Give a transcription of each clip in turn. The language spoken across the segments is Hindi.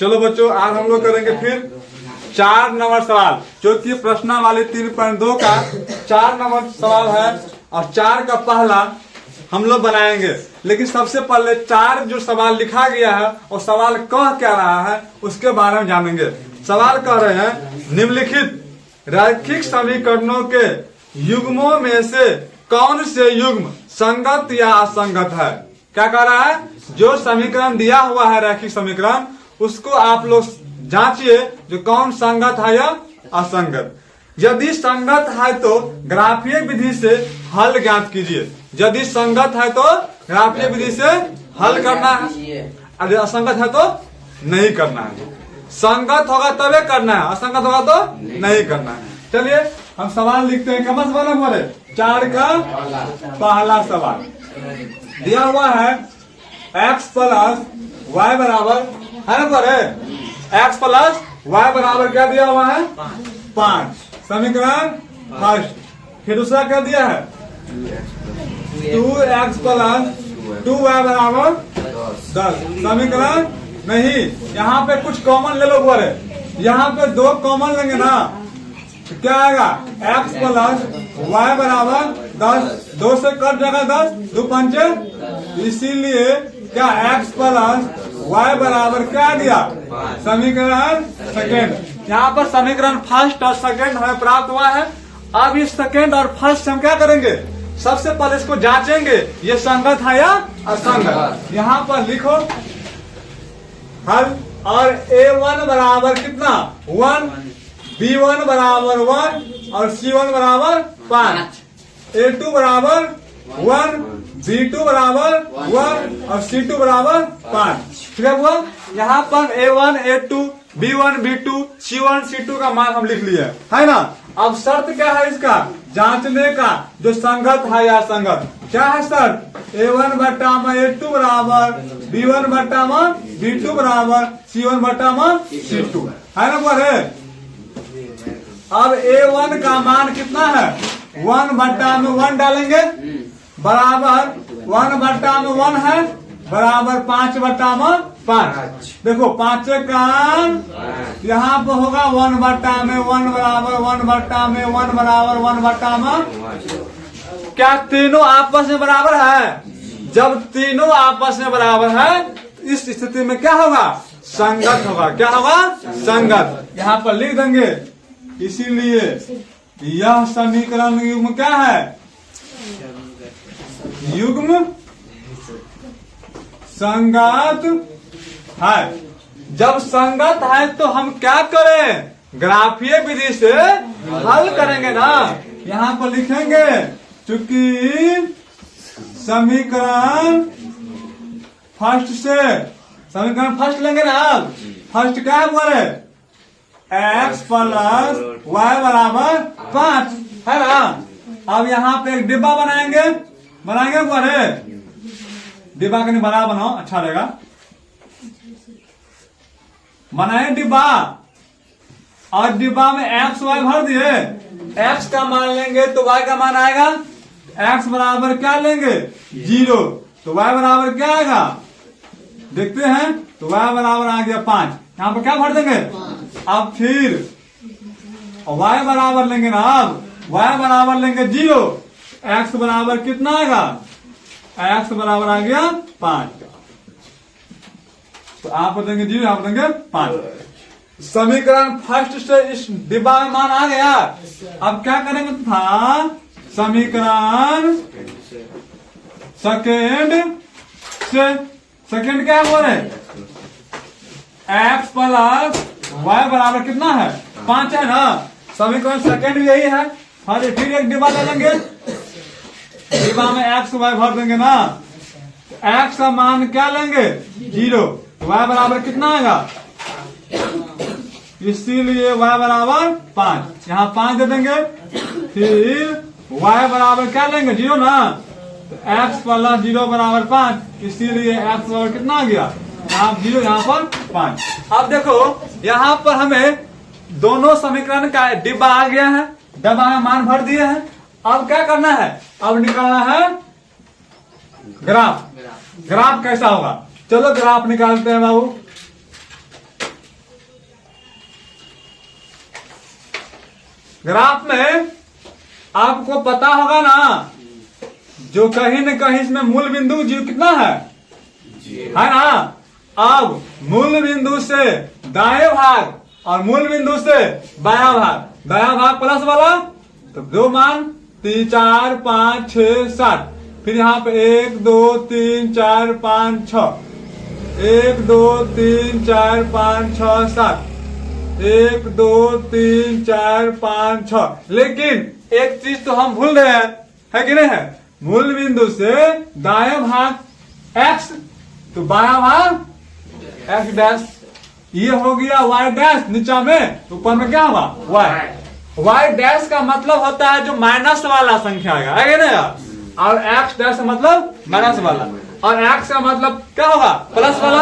चलो बच्चों, आज हम लोग करेंगे फिर 4 नंबर सवाल, जो कि प्रश्नावली 3.2 का 4 नंबर सवाल है और 4 का पहला हम लोग बनाएंगे। लेकिन सबसे पहले 4 जो सवाल लिखा गया है और सवाल कह क्या रहा है उसके बारे में जानेंगे। सवाल कह रहे हैं, निम्नलिखित रैखिक समीकरणों के युग्मों में से कौन से युग्म संगत या असंगत है। क्या कह रहा है, जो समीकरण दिया हुआ है रैखिक समीकरण, उसको आप लोग जांचिए जो कौन संगत है या असंगत। यदि संगत है तो ग्राफीय विधि से हल ज्ञात कीजिए। यदि संगत है तो ग्राफीय विधि से हल करना है, यदि असंगत है तो नहीं करना है। संगत होगा तबे करना है, असंगत होगा तो नहीं करना है। चलिए हम सवाल लिखते हैं। कब सवाल हमारे 4 का पहला सवाल दिया हुआ है, x प्लस वाई बराबर है ना पर x प्लस वाई बराबर क्या दिया हुआ है 5। समीकरण फर्स्ट। फिर दूसरा क्या दिया है 2x प्लस 2y बराबर 10। समीकरण नहीं, यहाँ पे कुछ कॉमन ले लो बोले, यहाँ पे 2 कॉमन लेंगे ना तो क्या आएगा x प्लस वाई बराबर 10। 2 से कट जाएगा 10, 2 पंचे, इसीलिए क्या x प्लस वाई बराबर क्या दिया समीकरण सेकेंड। यहाँ पर समीकरण फर्स्ट और सेकेंड हमें प्राप्त हुआ है। अब इस सेकेंड और फर्स्ट हम क्या करेंगे, सबसे पहले इसको जांचेंगे ये संगत है या असंगत। यहाँ पर लिखो हल, और a1 बराबर कितना 1, b1 बराबर 1 और c1 बराबर 5, a2 बराबर 1, b2 बराबर 1 और c2 बराबर 5। ठीक है हुआ। यहाँ पर a1, a2, b1, b2, c1, c2 का मान हम लिख लिए है ना। अब शर्त क्या है इसका जांचने का, जो संगत है या असंगत। क्या है शर्त, a1 बटा में a2 बराबर, b1 बटा में b2 बराबर, c1 बटा में c2 है ना पर है। अब a1 का मान कितना है 1 बटा में 1 डालेंगे बराबर 1 बटा में 1 है बराबर 5 बटा में 5। देखो 5 का यहाँ पर होगा 1 बटा में 1 बराबर 1 बटा में 1 बराबर 1 बटा में। क्या तीनों आपस में बराबर है? जब तीनों आपस में बराबर है इस स्थिति में क्या होगा, संगत होगा। क्या होगा, संगत। यहाँ पर लिख देंगे। इसीलिए यह समीकरण युग्म क्या है, युग्म संगत है। जब संगत है तो हम क्या करें, ग्राफीय विधि से हल करेंगे ना। यहाँ पर लिखेंगे चूंकि समीकरण फर्स्ट से, समीकरण फर्स्ट लेंगे ना। फर्स्ट क्या है बोले x प्लस वाई बराबर 5 है ना। अब यहाँ पे एक डिब्बा बनाएंगे बोले, डिब्बा का नहीं बड़ा बनाओ अच्छा रहेगा। बनाए डिब्बा और डिब्बा में x y भर दिए। x का मान लेंगे तो y का मान आएगा, x बराबर क्या लेंगे 0 तो y बराबर क्या आएगा देखते हैं, तो y बराबर आ गया 5। यहाँ पर क्या भर देंगे। अब फिर y बराबर लेंगे ना, अब y बराबर लेंगे 0, x बराबर कितना आएगा, x बराबर आ गया 5। तो आप देंगे 0, आप देंगे 5। समीकरण फर्स्ट से इस डिब्बा में मान आ गया। अब क्या करेंगे था, समीकरण सेकेंड से, सेकेंड क्या बोले x प्लस y बराबर कितना है 5 है ना। समीकरण सेकेंड भी यही है। फिर एक डिब्बा ले लेंगे, डिब्बा में x y भर देंगे ना। x का मान क्या लेंगे 0, y बराबर कितना आएगा, इसीलिए y बराबर 5। यहाँ 5 दे देंगे। फिर y बराबर क्या लेंगे 0 ना, तो x प्लस 0 बराबर 5, इसीलिए x बराबर कितना आ गया, यहाँ 0 यहाँ पर 5। अब देखो यहाँ पर हमें दोनों समीकरण का डिब्बा आ गया है, डिब्बा में मान भर दिए हैं। अब क्या करना है, अब निकालना है ग्राफ। ग्राफ कैसा होगा, चलो ग्राफ निकालते हैं बाबू। ग्राफ में आपको पता होगा ना, जो कहीं न कहीं इसमें मूल बिंदु जीरो कितना है ना। अब मूल बिंदु से दाएं भाग और मूल बिंदु से बायां भाग प्लस वाला, तो दो मान 3 4 5 6 7, फिर यहाँ पे 1 2 3 4 5 6, 1 2 3 4 5 6 7, 1 2 3 4 5 6। लेकिन एक चीज तो हम भूल रहे हैं, है कि नहीं है। मूल बिंदु से दाएं भाग x, तो बायां भाग x डैश, ये हो गया y डैश नीचा में, ऊपर में क्या होगा y डैश का मतलब होता है जो माइनस वाला संख्या है कि नहीं, और x डैश का मतलब माइनस वाला, और x का मतलब क्या होगा प्लस वाला।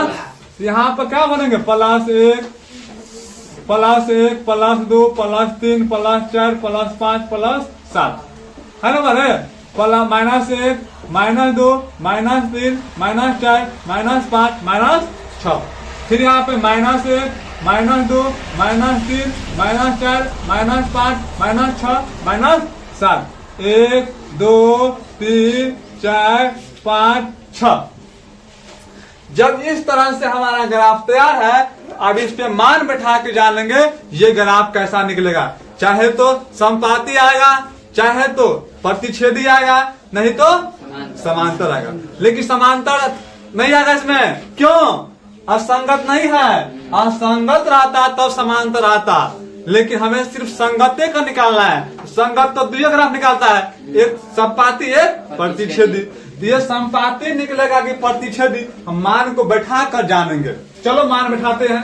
यहाँ पर क्या बनेंगे +1 +1 +2 +3 +4 +5 +7, है ना बने। -1 -2 -3 -4 -5 -6, फिर यहाँ पे -1 -2 -3 -4 -5 -6 -7, 1 2 3 4 5 6। जब इस तरह से हमारा ग्राफ तैयार है, अब इस पे मान बैठा के जान लेंगे ये ग्राफ कैसा निकलेगा। चाहे तो समपाती आएगा, चाहे तो प्रतिच्छेदी आएगा, नहीं तो समांतर आएगा। लेकिन समांतर नहीं आएगा इसमें, क्यों? असंगत नहीं है। असंगत रहता तब समांतर आता, लेकिन हमें सिर्फ संगते का निकालना है। संगत तो द्वितीय ग्राफ निकालता है, एक समपाती एक प्रतिच्छेदी। ये समपाती निकलेगा कि प्रतिच्छेदी, हम मान को बैठा कर जानेंगे। चलो मान बैठाते हैं।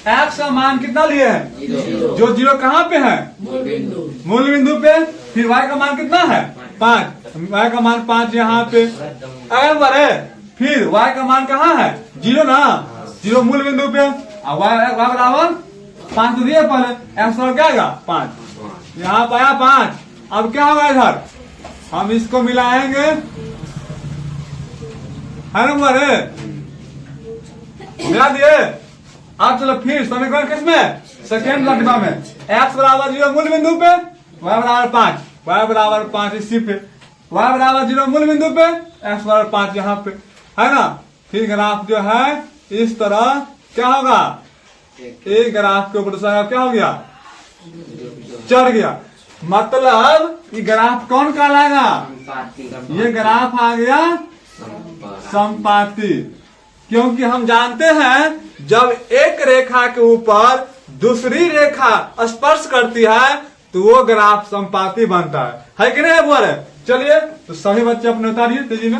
x का मान कितना लिए हैं, जो जीरो कहाँ पे है मूल बिंदु पे। फिर y का मान कितना है 5, y का मान 5 यहाँ पे अगर बढ़े। फिर y का मान कहाँ है 0 ना, 0 मूल बिंदु पे, y बराबर 5 तो दिए पहले, x और क्या आएगा 5, यहाँ पे आया 5। अब क्या होगा इधर, हम इसको मिलाएंगे, है ना बड़े, मिला दिए। अब चलो फिर समीकरण किसमें, सेकेंड लटका में, x बराबर 0 मूल बिंदु पे, y बराबर 5, y बराबर 5 इसी पे, y बराबर 0 मूल बिंदु पे, x बराबर 5 यहाँ पे, है ना। फिर ग्राफ जो है इस तरह क्या होगा, एक ग्राफ के ऊपर दूसरा क्या हो गया, चढ़ गया। मतलब ये ग्राफ कौन कहलाएगा, ये ग्राफ आ गया समपाती। क्योंकि हम जानते हैं जब एक रेखा के ऊपर दूसरी रेखा स्पर्श करती है तो वो ग्राफ समपाती बनता है कि नहीं बोल रहे। चलिए तो सभी बच्चे अपने उतारिए तेजी में।